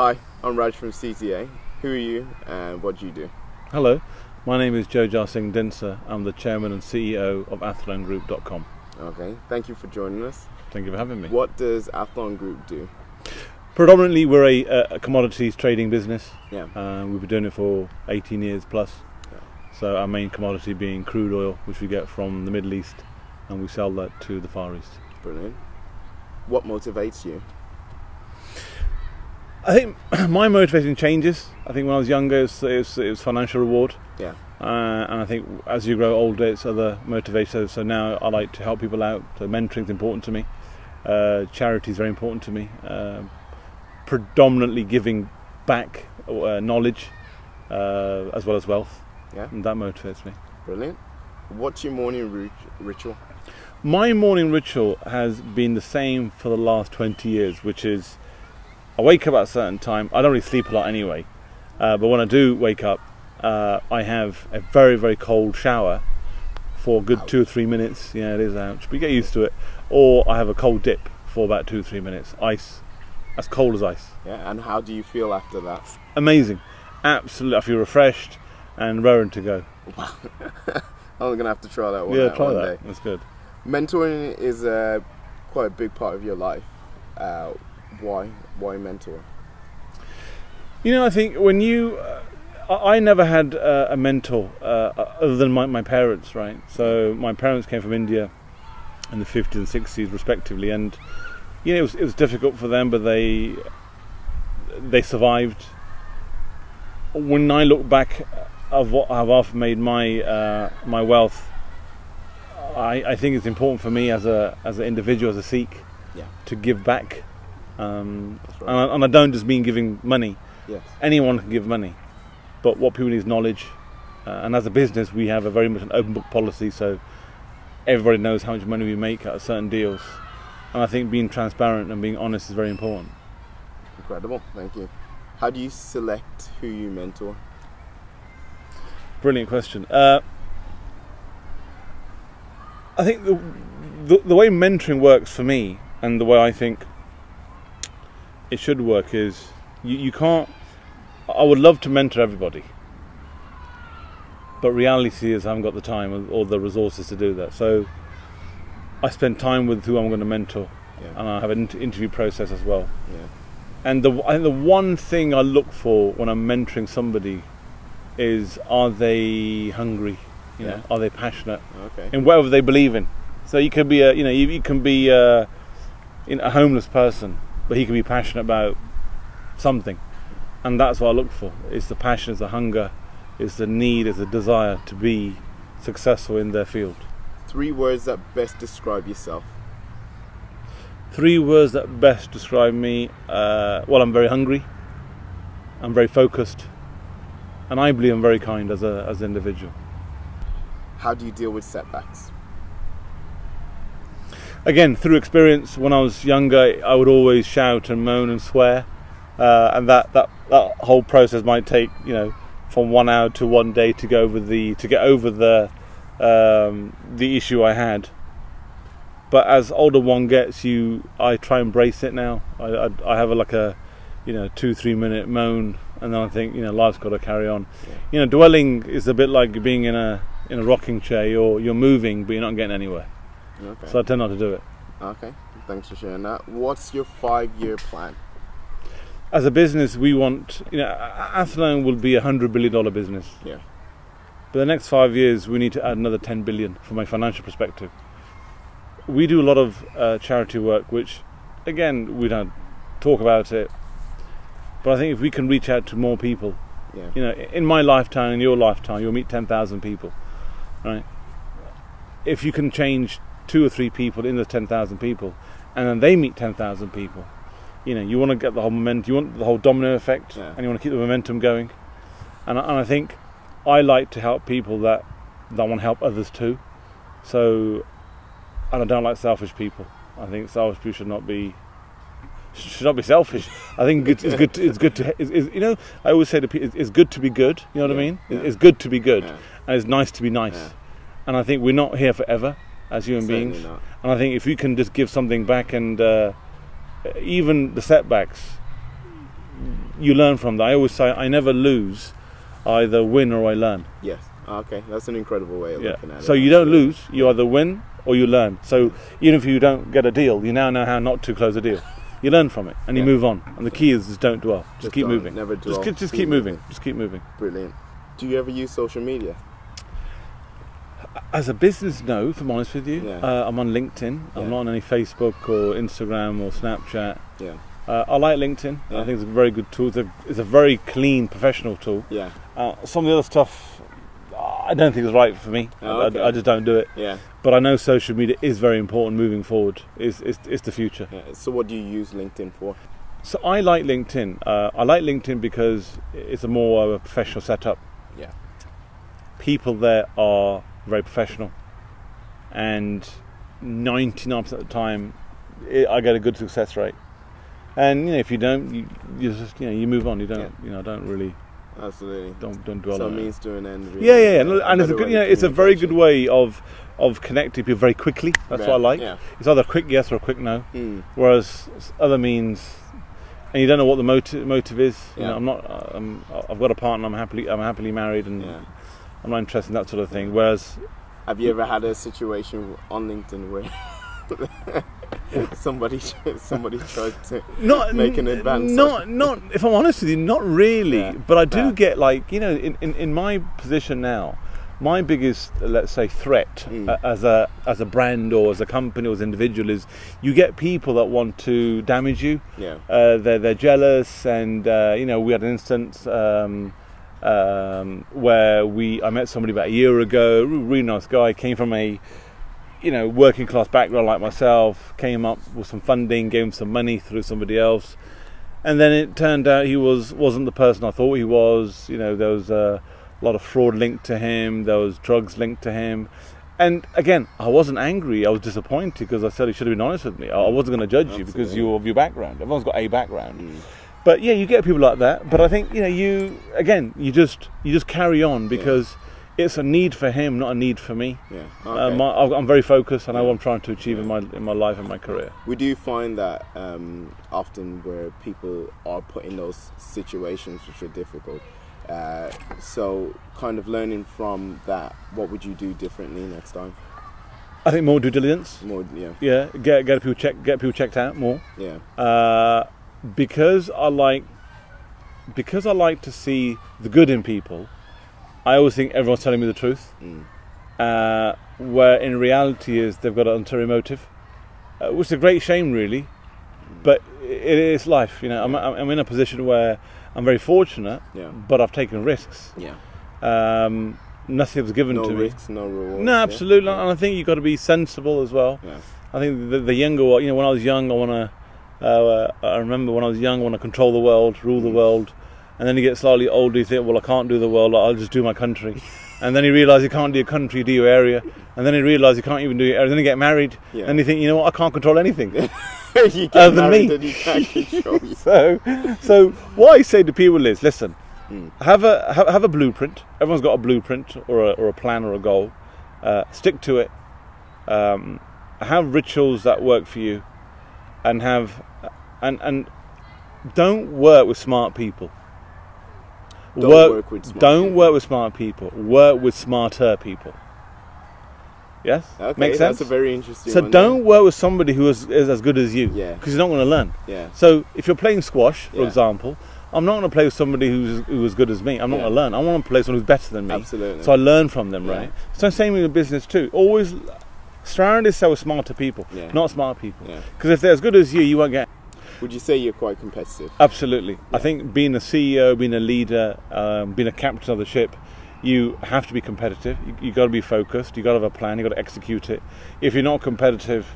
Hi, I'm Raj from CTA. Who are you and what do you do? Hello, my name is Jojar Dhinsa. I'm the chairman and CEO of AthloneGroup.com. Okay, thank you for joining us. Thank you for having me. What does Athlone Group do? Predominantly, we're a commodities trading business. Yeah. We've been doing it for 18 years plus. Yeah. So our main commodity being crude oil, which we get from the Middle East, and we sell that to the Far East. Brilliant. What motivates you? I think my motivation changes. I think when I was younger, it was financial reward. Yeah. And I think as you grow older, it's other motivators. So now I like to help people out. So mentoring is important to me. Charity is very important to me. Predominantly giving back knowledge as well as wealth. Yeah. And that motivates me. Brilliant. What's your morning ritual? My morning ritual has been the same for the last 20 years, which is I wake up at a certain time. I don't really sleep a lot anyway, but when I do wake up, I have a very, very cold shower for a good ouch. 2 or 3 minutes. Yeah, it is ouch, but you get used to it. Or I have a cold dip for about 2 or 3 minutes. Ice, as cold as ice. Yeah, and how do you feel after that? Amazing. Absolutely, I feel refreshed and raring to go. Wow. I'm going to have to try that one. Yeah, try that. Day. That's good. Mentoring is quite a big part of your life. Why mentor? You know, I think when you... I never had a mentor other than my parents, right? So my parents came from India in the 50s and 60s respectively, and you know, it was difficult for them, but they survived. When I look back of what I've made my my wealth, I think it's important for me as an individual, as a Sikh, yeah, to give back. That's right. And I don't just mean giving money. Yes. Anyone can give money, but what people need is knowledge. And as a business, we have a very much an open book policy, so everybody knows how much money we make out of certain deals. And I think being transparent and being honest is very important. Incredible, thank you. How do you select who you mentor? Brilliant question. I think the way mentoring works for me, and the way I think it should work, is you can't... I would love to mentor everybody, but reality is I haven't got the time or the resources to do that. So I spend time with who I'm going to mentor, yeah, and I have an interview process as well. Yeah. And I think the one thing I look for when I'm mentoring somebody is, are they hungry? You know, are they passionate in whatever they believe in? So you could be you can be a homeless person, but he can be passionate about something, and that's what I look for. It's the passion, it's the hunger, it's the need, it's the desire to be successful in their field. 3 words that best describe yourself. 3 words that best describe me. Well, I'm very hungry, I'm very focused, and I believe I'm very kind as an individual. How do you deal with setbacks? Again, through experience. When I was younger, I would always shout and moan and swear, and that whole process might take, you know, from 1 hour to 1 day to get over the issue I had. But as older one gets, I try and embrace it now. I have like a 2-3 minute moan, and then I think, you know, life's got to carry on. Yeah. You know, dwelling is a bit like being in a rocking chair. You're moving, but you're not getting anywhere. Okay. So I tend not to do it. Okay, thanks for sharing that. What's your 5-year plan? As a business, we want, Athlone will be $100 billion business. Yeah. But the next 5 years, we need to add another 10 billion from a financial perspective. We do a lot of charity work, which, again, we don't talk about it. But I think if we can reach out to more people, yeah, you know, in my lifetime, in your lifetime, you'll meet 10,000 people, right? If you can change 2 or 3 people in the 10,000 people, and then they meet 10,000 people, you know, you want to get the whole momentum, you want the whole domino effect, yeah, and you want to keep the momentum going. And I think I like to help people that want to help others too. So, and I don't like selfish people. I think selfish people should not be selfish. I think it's good to you know, I always say to people, it's good to be good. You know what I mean? Yeah. It's good to be good, yeah, and it's nice to be nice. Yeah. And I think we're not here forever as human beings. Not. And I think if you can just give something back, and even the setbacks, you learn from that. I always say I never lose, I either win or I learn. Yes. Okay, that's an incredible way of looking at it. So you don't lose, you either win or you learn. So even if you don't get a deal, you now know how not to close a deal. You learn from it and you move on. And the key is just don't dwell. Just keep moving. Never dwell. Just keep moving. Just keep moving. Brilliant. Do you ever use social media? As a business, no, if I'm honest with you. Yeah. I'm on LinkedIn. I'm not on any Facebook or Instagram or Snapchat. Yeah. I like LinkedIn. Yeah. I think it's a very good tool. It's a very clean, professional tool. Yeah. Some of the other stuff, I don't think is right for me. Oh, okay. I just don't do it. Yeah. But I know social media is very important moving forward. It's the future. Yeah. So what do you use LinkedIn for? So I like LinkedIn. I like LinkedIn because it's a more of a professional setup. Yeah. People there are very professional, and 99% of the time, I get a good success rate. And if you don't, you just you move on. You don't don't really. Absolutely. Don't dwell so on it. So it means to an end. Really. Yeah. And it's a good, it's a very good way of connecting people very quickly. That's what I like. Yeah. It's either a quick yes or a quick no. Whereas other means, and you don't know what the motive is. Yeah. I've got a partner. I'm happily married, and I'm not interested in that sort of thing. Whereas, have you ever had a situation on LinkedIn where somebody tried to make an advance? Not. If I'm honest with you, not really. Yeah. But I do get in my position now, my biggest, let's say, threat as a brand or as a company or as an individual is you get people that want to damage you. Yeah. They're jealous, and we had an instance where I met somebody about a year ago, really nice guy, came from a working class background like myself, came up with some funding, gave him some money through somebody else, and then it turned out he wasn't the person I thought he was. There was a lot of fraud linked to him, there was drugs linked to him, and again, I wasn't angry, I was disappointed because I said he should have been honest with me. I wasn't going to judge you because of your background. Everyone's got a background. But yeah, you get people like that. But I think you just carry on because it's a need for him, not a need for me. Yeah. Okay. I'm very focused, and I know what I'm trying to achieve in my life and my career. We do find that often where people are put in those situations which are difficult. So, kind of learning from that, what would you do differently next time? I think more due diligence. More, yeah. Get people checked out more. Yeah. Because I like to see the good in people, I always think everyone's telling me the truth. Where in reality is they've got an ulterior motive, which is a great shame, really. But it is life, I'm in a position where I'm very fortunate, but I've taken risks. Nothing was given to me. No risks, no rewards. No, absolutely. And I think you've got to be sensible as well. Yeah. I think the younger, when I was young, I remember when I was young, I want to control the world, rule the world, and then you get slightly older, you think, well, I can't do the world, I'll just do my country. And then you realise you can't do your country, you do your area, and then you realise you can't even do your area, then you get married, and you think, you know what, I can't control anything you get other than me. And you can't control you. So what I say to people is, listen, have a blueprint. Everyone's got a blueprint or a plan or a goal. Stick to it. Have rituals that work for you, and don't work with smart people. Don't work with smart people. Work with smarter people. Yes? Okay, makes sense? That's a very interesting So one. don't work with somebody who is as good as you. Yeah. Because you're not going to learn. Yeah. So if you're playing squash, for example, I'm not going to play with somebody who's as good as me. I'm not going to learn. I want to play with someone who's better than me. Absolutely. So I learn from them, right? So same with business too. Always surround yourself with smarter people, not smart people. Because if they're as good as you won't get. Would you say you're quite competitive? Absolutely. I think being a CEO, being a leader, being a captain of the ship, you have to be competitive. You've got to be focused. You've got to have a plan. You've got to execute it. If you're not competitive,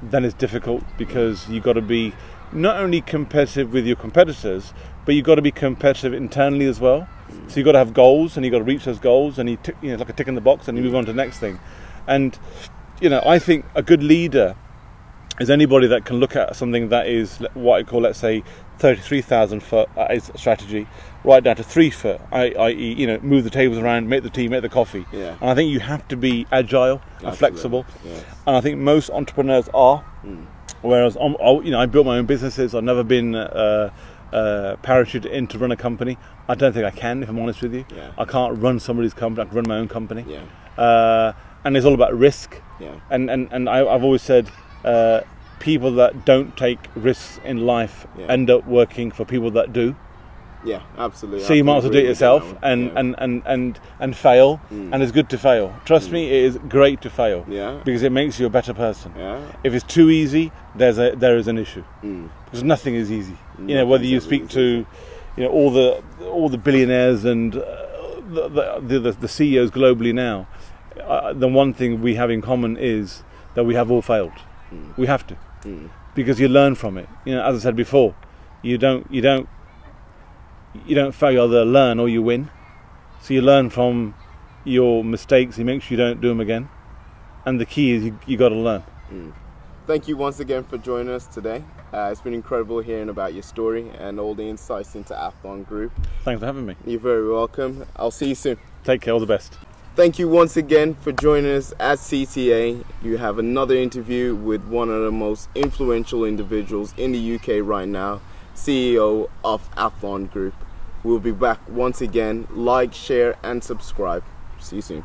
then it's difficult because you've got to be not only competitive with your competitors, but you've got to be competitive internally as well. So you've got to have goals, and you've got to reach those goals, and it's like a tick in the box, and you move on to the next thing. And I think a good leader is anybody that can look at something that is what I call, let's say, 33,000 foot is strategy, right down to 3 foot, i.e., move the tables around, make the tea, make the coffee. Yeah. And I think you have to be agile and flexible. Yes. And I think most entrepreneurs are. Whereas, I built my own businesses. I've never been a parachute in to run a company. I don't think I can, if I'm honest with you. Yeah. I can't run somebody's company. I can run my own company. Yeah. And it's all about risk. Yeah. And I've always said people that don't take risks in life end up working for people that do. Yeah, absolutely. So you might as well do it yourself and fail. And it's good to fail. Trust me, it is great to fail. Yeah. Because it makes you a better person. Yeah. If it's too easy, there is an issue. Because nothing is easy. You know, whether you speak to, you know, all the billionaires and the CEOs globally now, the one thing we have in common is that we have all failed. We have to, because you learn from it. You know, as I said before, you don't fail, you either learn or you win. So you learn from your mistakes. It makes sure you don't do them again. And the key is you got to learn. Thank you once again for joining us today. It's been incredible hearing about your story and all the insights into Athlone Group. Thanks for having me. You're very welcome. I'll see you soon. Take care. All the best. Thank you once again for joining us at CTA. You have another interview with one of the most influential individuals in the UK right now, CEO of Athlone Group. We'll be back once again. Like, share and subscribe. See you soon.